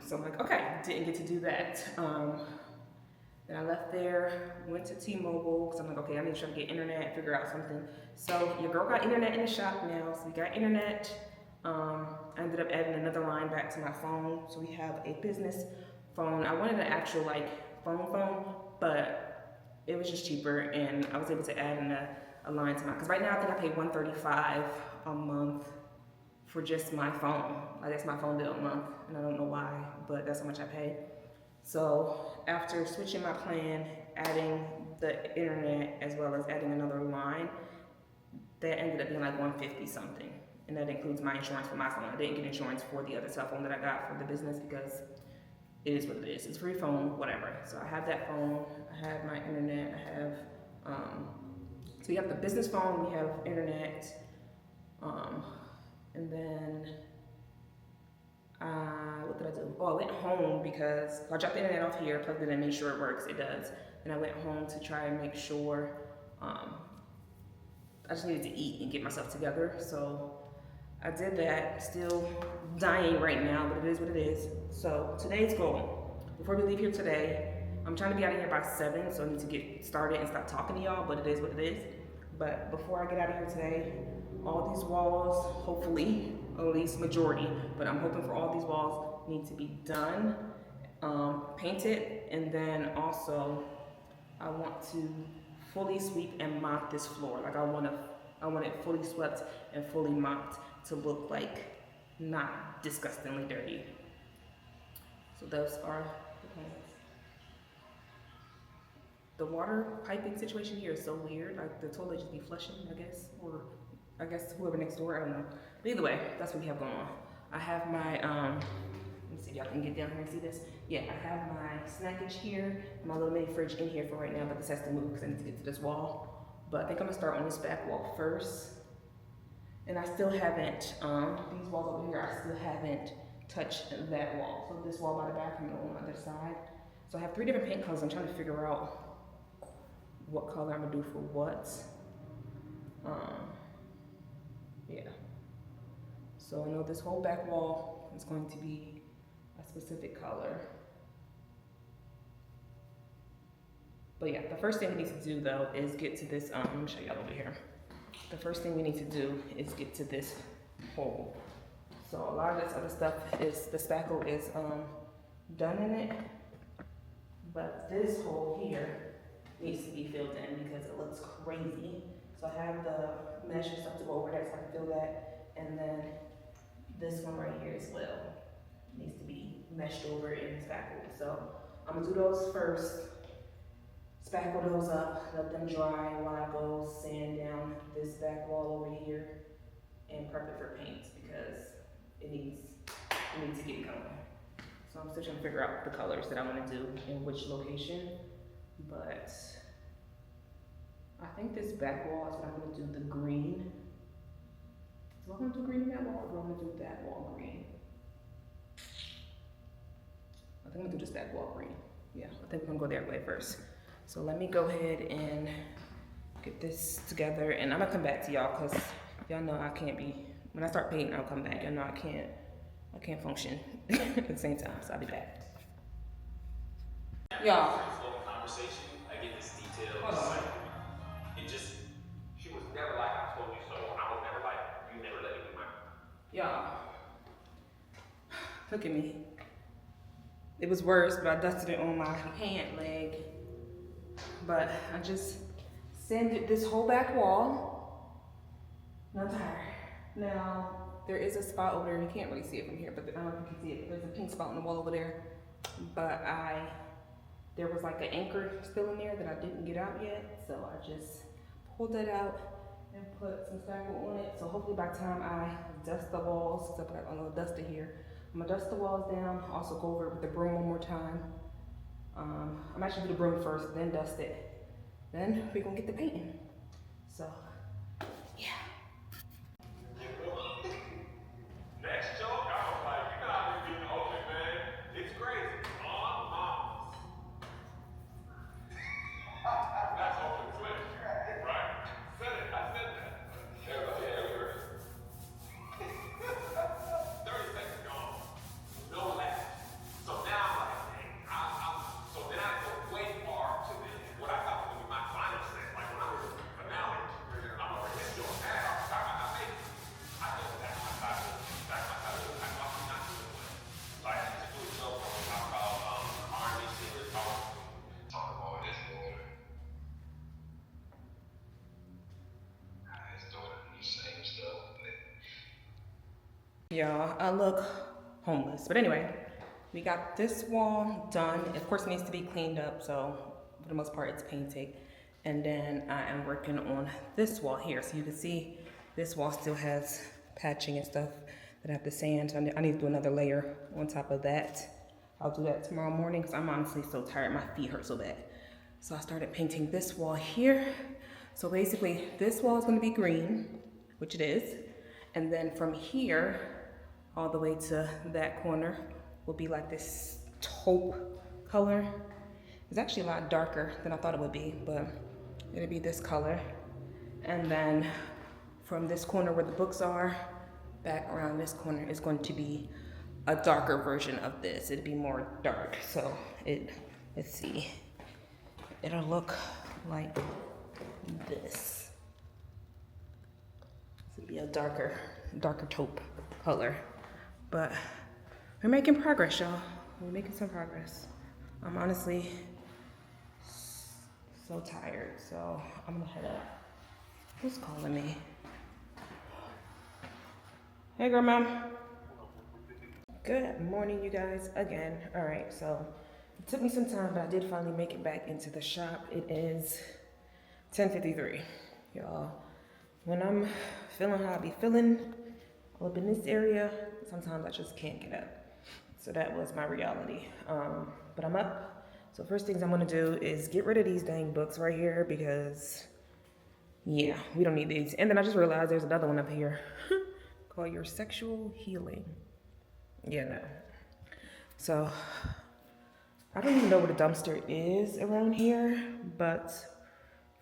So I'm like, okay, didn't get to do that. Then I left there, went to T-Mobile, because I'm like, okay, I need to try to get internet, figure out something. So your girl got internet in the shop now, so we got internet. I ended up adding another line back to my phone, so we have a business phone. I wanted an actual like phone, but it was just cheaper, and I was able to add in a line to my, because right now I think I pay $135 a month for just my phone. Like that's my phone bill a month, and I don't know why, but that's how much I pay. So after switching my plan, adding the internet as well as adding another line, that ended up being like $150 something. And that includes my insurance for my phone. I didn't get insurance for the other cell phone that I got for the business because it is what it is. It's a free phone, whatever. So I have that phone, I have my internet, I have, so we have the business phone, we have internet, and then, what did I do? Oh, I went home because I dropped the internet off here, plugged it in, made sure it works, it does. And I went home to try and make sure, I just needed to eat and get myself together. So I did that, still dying right now, but it is what it is. So today's goal, before we leave here today, I'm trying to be out of here by 7, so I need to get started and stop talking to y'all, but it is what it is. But before I get out of here today, all these walls, hopefully, at least majority, but I'm hoping for all these walls need to be done, painted, and then also I want to fully sweep and mop this floor. Like I want it fully swept and fully mopped to look like not disgustingly dirty. So those are the plans. The water piping situation here is so weird. Like the toilet just be flushing, I guess, or I guess whoever next door, I don't know. But either way, that's what we have going on. I have my, let me see if y'all can get down here and see this. Yeah, I have my snackage here, my little mini fridge in here for right now, but this has to move because I need to get to this wall. But I think I'm gonna start on this back wall first. And I still haven't, these walls over here, I still haven't touched that wall. So this wall by the bathroom on the other side. So I have 3 different paint colors. I'm trying to figure out what color I'm gonna do for what. Yeah. So I know this whole back wall is going to be a specific color. But yeah, the first thing we need to do though is get to this, let me show y'all over here. The first thing we need to do is get to this hole. So a lot of this other stuff is, the spackle is done in it, but this hole here needs to be filled in because it looks crazy. So I have the mesh and stuff to go over there so I can fill that. And then this one right here as well needs to be meshed over in spackle. So I'm gonna do those first, spackle those up, let them dry while I go sand down this back wall over here and prep it for paint because it needs to get going. So I'm still trying to figure out the colors that I want to do in which location, but I think this back wall is what I'm going to do the green. Do I want to do green in that wall or do I want to do that wall green? I think I'm going to do this back wall green. Yeah, I think we're going to go that way first. So let me go ahead and get this together, and I'm going to come back to y'all because y'all know I can't be, when I start painting, I'll come back. Y'all know I can't function at the same time, so I'll be back. Y'all. Conversation, I get this detail. Hold on. It just, she was never like, I told you so. I was never like, you never let me do mine. Y'all, look at me. It was worse, but I dusted it on my hand leg. But I just sanded this whole back wall. And I'm tired. Now, there is a spot over there. You can't really see it from here, but I don't know if you can see it. There's a pink spot on the wall over there. But there was like an anchor still in there that I didn't get out yet. So I just pulled that out and put some spackle on it. So hopefully by the time I dust the walls, because I got a little duster here, I'm gonna dust the walls down, also go over it with the broom one more time. I'm actually do the broom first, then dust it. Then we're gonna get the painting. So, yeah. Next joke, I was like, you know how we getting open, man. It's crazy. On moms. That's open flip. Right. Said it. I said that. Everybody, everywhere. 30 seconds gone. No laugh. y'all. I look homeless. But anyway, we got this wall done. Of course, it needs to be cleaned up. So for the most part, it's painted. And then I am working on this wall here. So you can see this wall still has patching and stuff that I have to sand. So I need to do another layer on top of that. I'll do that tomorrow morning because I'm honestly so tired. My feet hurt so bad. So I started painting this wall here. So basically, this wall is going to be green, which it is. And then from here, all the way to that corner will be like this taupe color. It's actually a lot darker than I thought it would be, but it'll be this color. And then from this corner where the books are, back around this corner is going to be a darker version of this. It'll be more dark. So let's see. It'll look like this. It'll be a darker taupe color. But we're making progress, y'all. We're making some progress. I'm honestly so tired, so I'm gonna head up. Who's calling me? Hey, girl, mom. Good morning, you guys, again. All right, so it took me some time, but I did finally make it back into the shop. It is 10:53, y'all. When I'm feeling how I be feeling up in this area, sometimes I just can't get up. So that was my reality. But I'm up. So first things I'm gonna do is get rid of these dang books right here because, yeah, we don't need these. And then I just realized there's another one up here called Your Sexual Healing. Yeah, no. So I don't even know what a dumpster is around here, but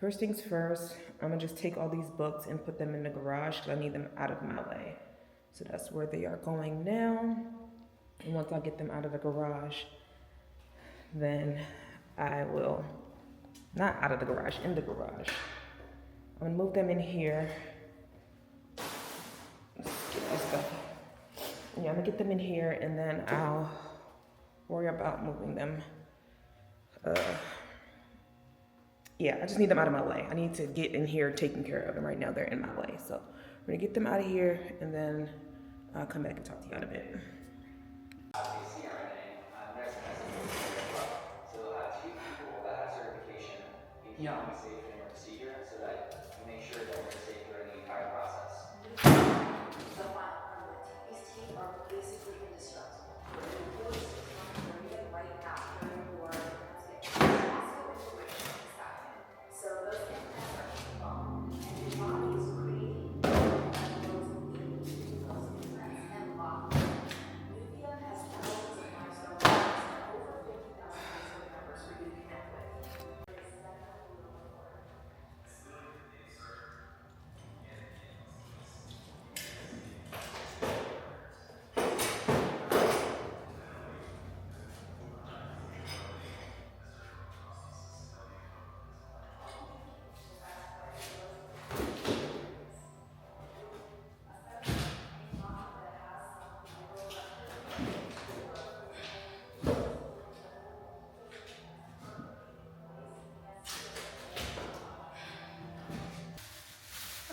first things first, I'm gonna just take all these books and put them in the garage because I need them out of my way. So that's where they are going now. And once I get them out of the garage, then I will, not out of the garage, in the garage. I'm gonna move them in here. Let's get this stuff. Yeah, I'm gonna get them in here and then I'll worry about moving them. Yeah, I just need them out of my way. I need to get in here taking care of them. Right now they're in my way. So we're gonna get them out of here and then I'll come back and talk to you in a bit. Yeah. Safe in your procedure so that you make sure that you're safe during the entire process. The final permanent. These teeth are basically indestructible. You'll feel 6 months period right after your transplant. Also, integration is happening. So those implants are long, and your body is creating those implants and lock them. Nuvia has thousands of milestone members and over 50,000 Facebook members for you to connect with.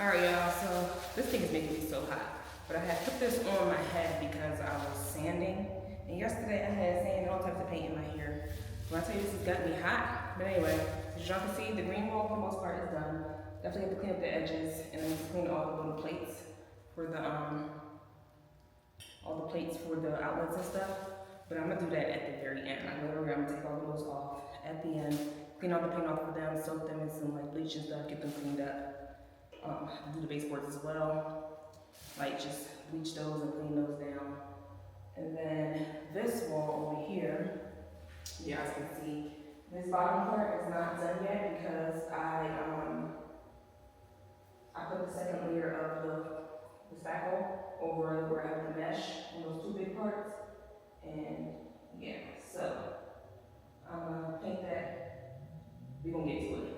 All right, y'all, so this thing is making me so hot. But I had put this on my head because I was sanding. And yesterday I had sand and all types of paint in my hair. When I tell you this has got me hot. But anyway, as y'all can see, the green wall for the most part is done. Definitely have to clean up the edges and then clean all the little plates for the outlets and stuff. But I'm gonna do that at the very end. I'm gonna take all of those off at the end, clean all the paint off of them, soak them in some like bleach and stuff, get them cleaned up. Do the baseboards as well, like just bleach those and clean those down. And then this wall over here, you guys can see, this bottom part is not done yet because I put the second layer of the spackle over where I have the mesh on those two big parts. And yeah, so I'm gonna paint that. We're gonna get to it.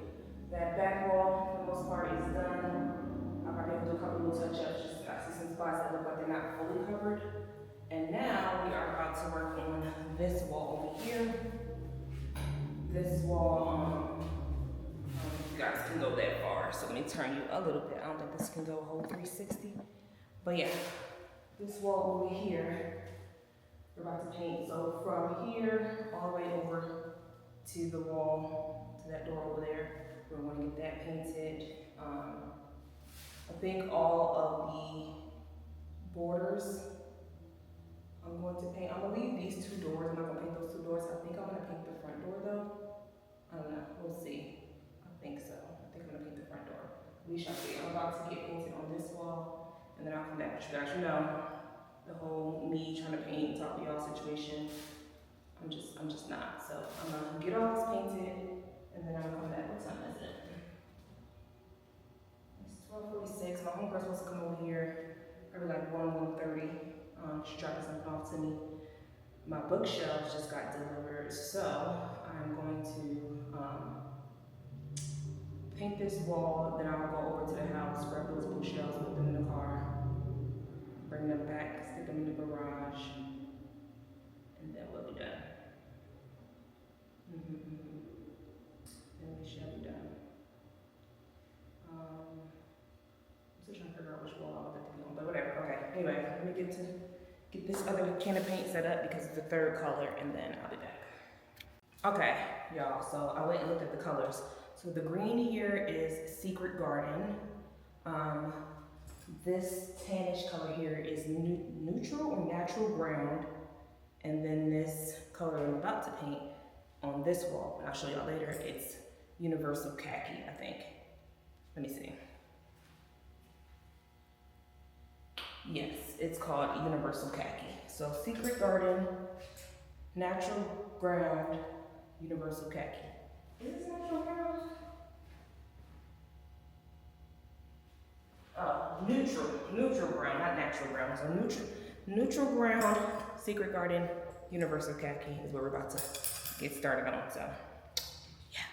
That back wall, for the most part, is done. I'll probably have to do a couple little touch-ups. Just I see some spots that look like they're not fully covered. And now we are about to work on this wall over here. This wall, I don't know if you guys can go that far. So let me turn you a little bit. I don't think this can go a whole 360. But yeah, this wall over here, we're about to paint. So from here all the way over to the wall, to that door over there, we're going to get that painted. I think all of the borders I'm going to paint. I'm gonna leave these two doors. I'm not gonna paint those two doors. I think I'm gonna paint the front door though. I don't know. We'll see. I think so. I think I'm gonna paint the front door. We shall see. I'm about to get painted on this wall, and then I'll come back with you guys. You know, the whole me trying to paint and talk to y'all situation. I'm just not. So I'm gonna get all this painted, and then I'll come back. What time is it? It's 12:46. My homegirl's supposed to come over here probably like 1:30. She's dropping something off to me. My bookshelves just got delivered, so I'm going to paint this wall, then I'll go over to the house, grab those bookshelves, put them in the car, bring them back, stick them in the garage, and then we'll be done. Then we shall be done. I'm still trying to figure out which wall I want it to be on, but whatever. Okay, anyway, let me get this other can of paint set up because it's the third color, and then I'll be back. Okay, y'all, so I went and looked at the colors. So the green here is Secret Garden. This tannish color here is neutral or natural ground. And then this color I'm about to paint on this wall, and I'll show y'all later, it's Universal Khaki, I think. Let me see. Yes, it's called Universal Khaki. So Secret Garden, Natural Ground, Universal Khaki. Is this natural ground? Oh, neutral ground, not natural ground. So neutral ground, Secret Garden, Universal Khaki is what we're about to get started on. So, yeah.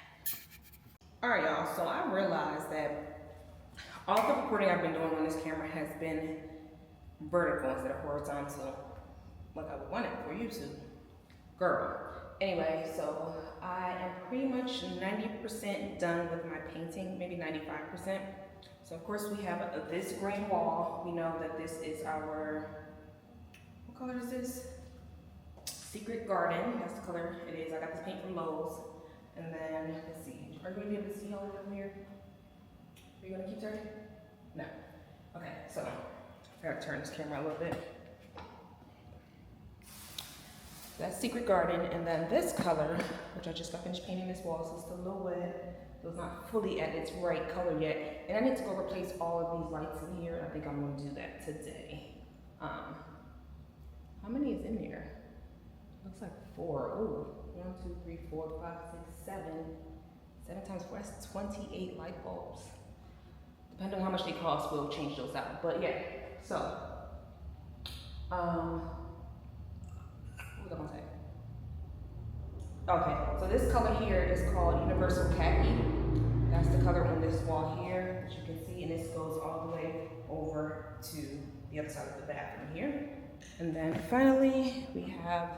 All right, y'all. So I realized that all the recording I've been doing on this camera has been vertical instead of horizontal, like I would want it for YouTube. Girl. Anyway, so I am pretty much 90% done with my painting, maybe 95%. So of course we have this green wall. We know that this is our, what color is this? Secret Garden, that's the color it is. I got this paint from Lowe's. And then, let's see, are you gonna be able to see all over here? Are you gonna keep turning? No. Okay, so I gotta turn this camera a little bit. That's Secret Garden, and then this color, which I just got finished painting this wall, so it's still a little wet. So it's not fully at its right color yet. And I need to go replace all of these lights in here. I think I'm gonna do that today. How many is in here? Looks like 4. Ooh, 1, 2, 3, 4, 5, 6, 7. 7 times 4, that's 28 light bulbs. Depending on how much they cost, we'll change those out. But yeah, so, what was I gonna say? Okay, so this color here is called Universal Khaki. That's the color on this wall here, as you can see, and this goes all the way over to the other side of the bathroom here. And then finally, we have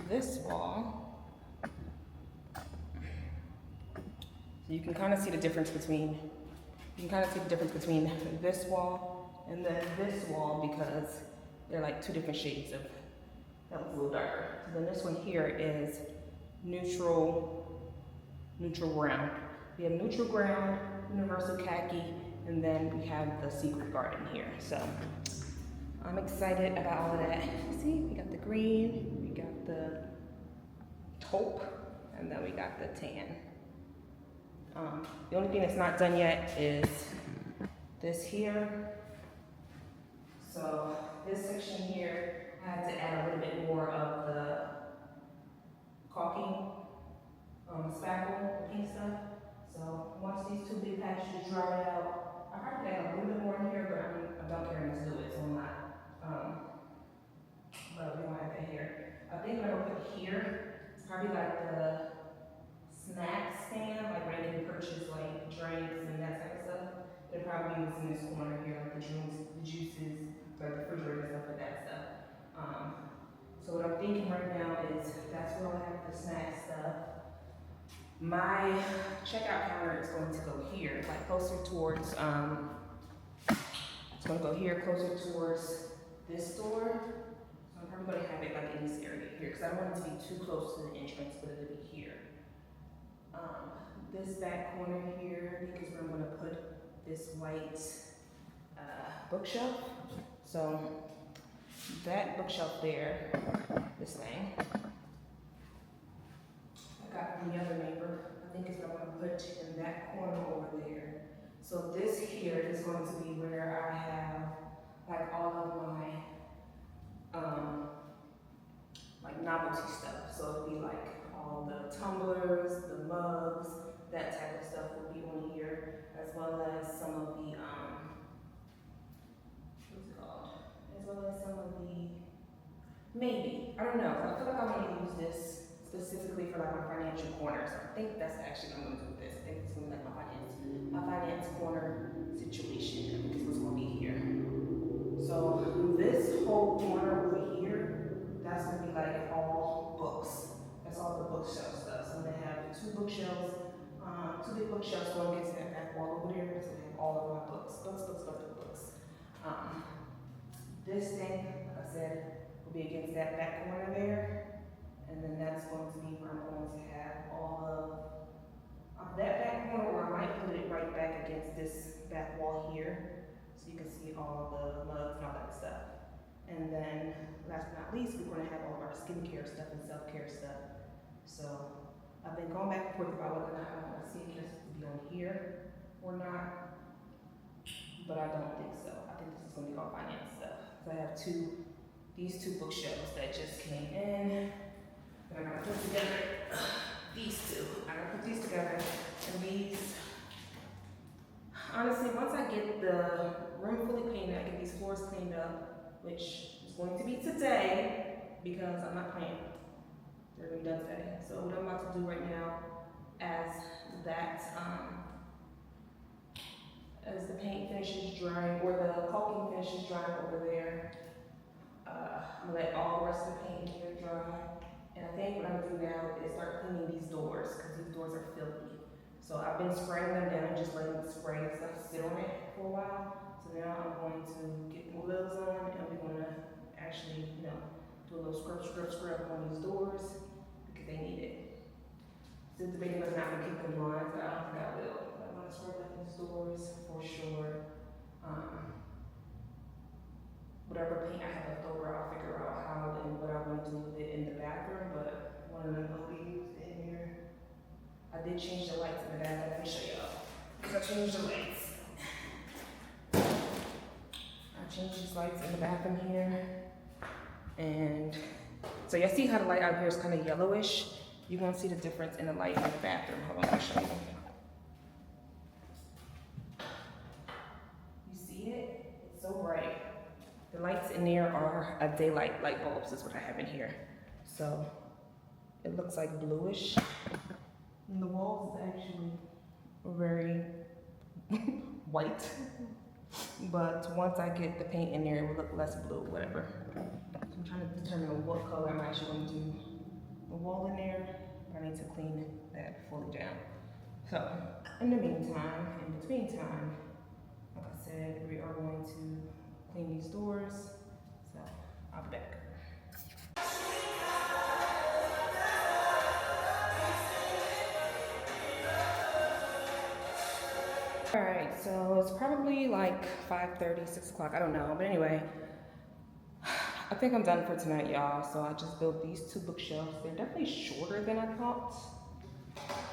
this wall. So you can kind of see the difference between, this wall and then this wall, because they're like 2 different shades of, that was a little darker. So then this one here is neutral ground. We have neutral ground, Universal Khaki, and then we have the Secret Garden here. So I'm excited about all of that. See, we got the green, we got the taupe, and then we got the tan. The only thing that's not done yet is this here. So this section here, I had to add a little bit more of the caulking, spackle, pink stuff. So once these 2 big patches dry out, I probably add a little bit more in here, but I don't care enough to do it, so I'm not. But we don't have that here. I think what I'm gonna put here is probably like the snack stand, like where you can purchase like drinks and that type of stuff. It'll probably be in this corner here, like the drinks, the juices, like the refrigerator, stuff like that stuff. So what I'm thinking right now is that's where I'll have the snack stuff. My checkout counter is going to go here, like closer towards, it's going to go here, closer towards this door. So I'm probably gonna have it like in this area here, because I don't want it to be too close to the entrance, but it'll be here. This back corner here, I think is where I'm gonna put this white bookshelf. So that bookshelf there, this thing, I got from the other neighbor, I think is what I'm gonna put in that corner over there. So this here is going to be where I have like all of my like novelty stuff. So it'll be like all the tumblers, the mugs, that type of stuff will be on here, as well as some of the what's it called? As well as some of the, maybe, I don't know. I feel like I want to use this specifically for like my financial corner. So I think that's actually what I'm gonna do with this. I think it's gonna be like my finance corner situation. I think it's what's gonna be here. So this whole corner over here, that's gonna be like all books. That's all the bookshelf stuff. So I'm gonna have two bookshelves, two big bookshelves going against that back wall over there. So I have all of my books. This thing, like I said, will be against that back corner there. And then that's going to be where I'm going to have all of that back corner, or I might put it right back against this back wall here, so you can see all the mugs and all that stuff. And then, last but not least, we're going to have all of our skincare stuff and self-care stuff. So I've been going back and forth about whether or not I want my skincare stuff to be on here or not, but I don't think so. I think this is going to be all finance stuff. So I have these two bookshelves that just came in. And I gotta put together these two. I gotta put these together. And these, honestly, once I get the room fully painted, I get these floors cleaned up, which is going to be today, because I'm not playing. They're gonna be done today. So what I'm about to do right now, as the paint finishes drying, or the caulking finishes drying over there, I'm gonna let all the rest of the paint in here dry. And I think what I'm gonna do now is start cleaning these doors, because these doors are filthy. So I've been spraying them down, just letting the spray and stuff sit on it for a while. So now I'm going to get the gloves on, and we're gonna actually, do a little scrub on these doors, because they need it. Still debating whether or not I'm gonna keep them on, but I don't think I will. But I'm gonna scrub like these doors for sure. Whatever paint I have left over, I'll figure out how and what I want to do with it in the bathroom, but one of them will be used in here. I did change the lights in the bathroom. Let me show y'all. Because I changed the lights. I changed these lights in the bathroom here. And so y'all see how the light out here is kind of yellowish? You're going to see the difference in the light in the bathroom. Hold on, let me show you. You see it? It's so bright. The lights in there are a daylight light bulbs, is what I have in here. So it looks like bluish. And the walls is actually very white. But once I get the paint in there, it will look less blue, whatever. So I'm trying to determine what color I'm actually going to do the wall in there. I need to clean that fully down. So in the meantime, in between time, like I said, we are going to clean these doors, so I'll be back. All right, so it's probably like 5:30, 6 o'clock, I don't know, but anyway, I think I'm done for tonight, y'all. So I just built these two bookshelves. They're definitely shorter than I thought.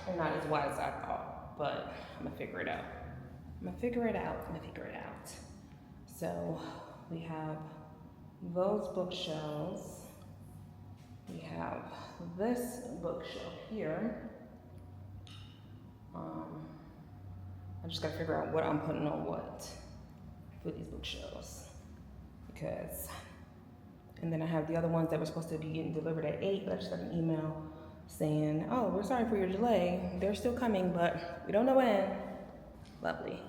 They're not as wide as I thought, but I'm gonna figure it out. I'm gonna figure it out. So we have those bookshelves. We have this bookshelf here. I just gotta figure out what I'm putting on what for these bookshelves. And then I have the other ones that were supposed to be getting delivered at 8, but I just got an email saying, oh, we're sorry for your delay. They're still coming, but we don't know when. Lovely.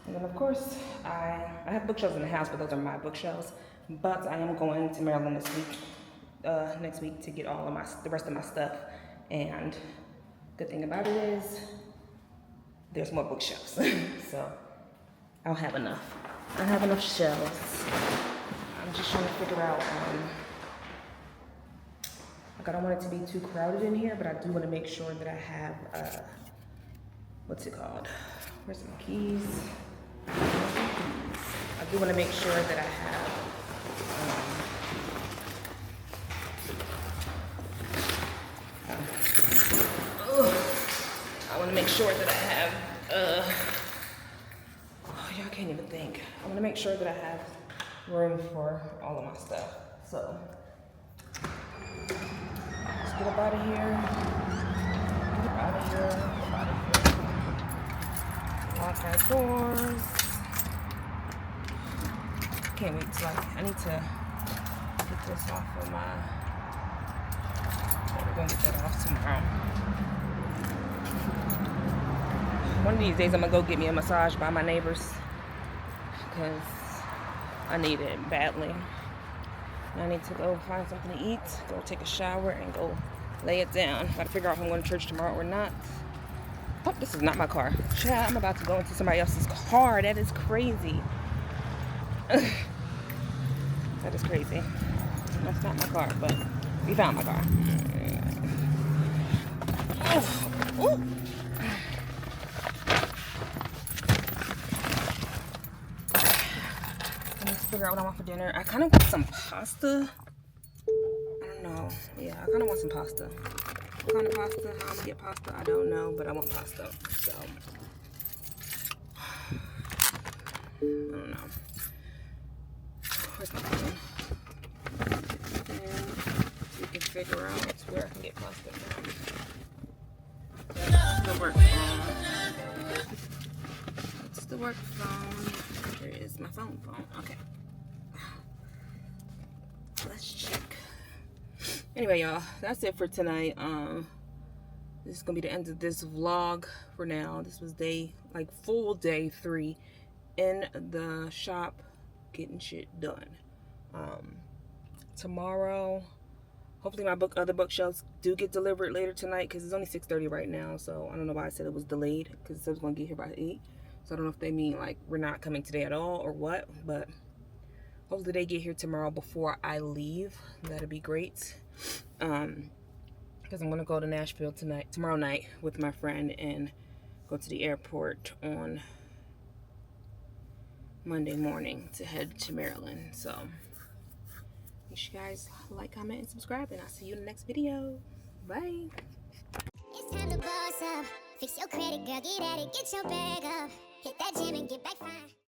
And then of course, I have bookshelves in the house, but those are my bookshelves. But I am going to Maryland this week, next week, to get all of the rest of my stuff. And good thing about it is, there's more bookshelves. So I'll have enough. I have enough shelves. I I'm just trying to figure out, like I don't want it to be too crowded in here, but I do want to make sure that I have, what's it called? Where's my keys? I do want to make sure that I have, I want to make sure that I have, oh, y'all can't even think. I want to make sure that I have room for all of my stuff. So, let's get up out of here. Get up out of here. Get up out of here. Lock our doors. Can't wait till I need to get this off of my, we're going to get that off tomorrow. One of these days I'm going to go get me a massage by my neighbors because I need it badly. I need to go find something to eat, go take a shower, and go lay it down. Gotta figure out if I'm going to church tomorrow or not. Oh, this is not my car. Child, I'm about to go into somebody else's car. That is crazy. That is crazy. That's not my car, but we found my car. Ooh. Figure out what I want for dinner. I kind of want some pasta. I don't know. Yeah, I kind of want some pasta. What kind of pasta? How I'm gonna get pasta? I don't know, but I want pasta. So I don't know. Where's my phone? And we can figure out where I can get pasta from. The work phone. It's the work phone. There is my phone. Okay. Let's check. Anyway, y'all, that's it for tonight. This is gonna be the end of this vlog for now. This was full day 3 in the shop getting shit done. Tomorrow, hopefully my other bookshelves do get delivered later tonight because it's only 6:30 right now. So I don't know why I said it was delayed because it said it was gonna get here by 8. So I don't know if they mean like we're not coming today at all or what, but hopefully they get here tomorrow before I leave. That'd be great. Because I'm gonna go to Nashville tomorrow night with my friend and go to the airport on Monday morning to head to Maryland. So make sure you guys like, comment, and subscribe, and I'll see you in the next video. Bye. It's time to boss up. Fix your credit, girl. Get at it. Get your bag up. Hit that gym and get back fine.